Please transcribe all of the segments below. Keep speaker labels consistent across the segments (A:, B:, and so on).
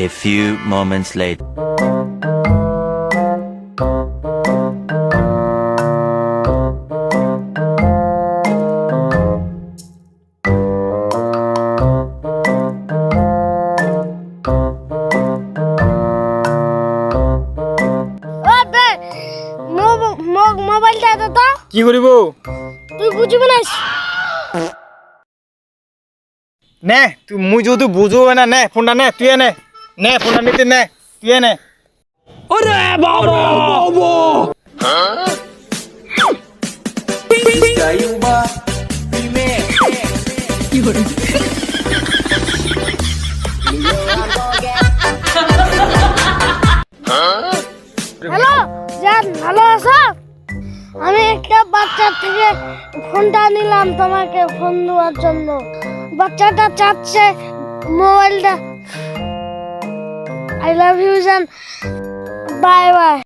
A: A few moments later.
B: মোবাইলটা দে তো।
C: কি করিব
B: তুই বুঝবি না।
C: নে তুই মুই যেহেতু বুঝো না নে ফোনটা নে তুই নে ফোনটা নিতে নে তুই নে ওরে বাবা
B: হ্যালো জান, ভালো আছো? আমি একটা বাচ্চার থেকে ফোনটা নিলাম তোমাকে ফোন দেওয়ার জন্য। বাচ্চাটা চাচ্ছে মোবাইলটা। আই লাভ ইউ জান, বাই বাই।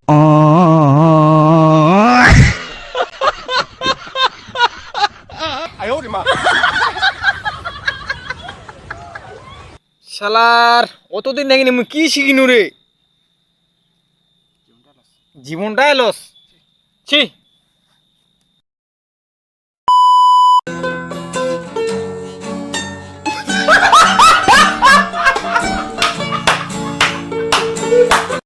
C: শালার অতদিন দেখিনি মুই কি শিখিনু রে জীবনটাই লস ছি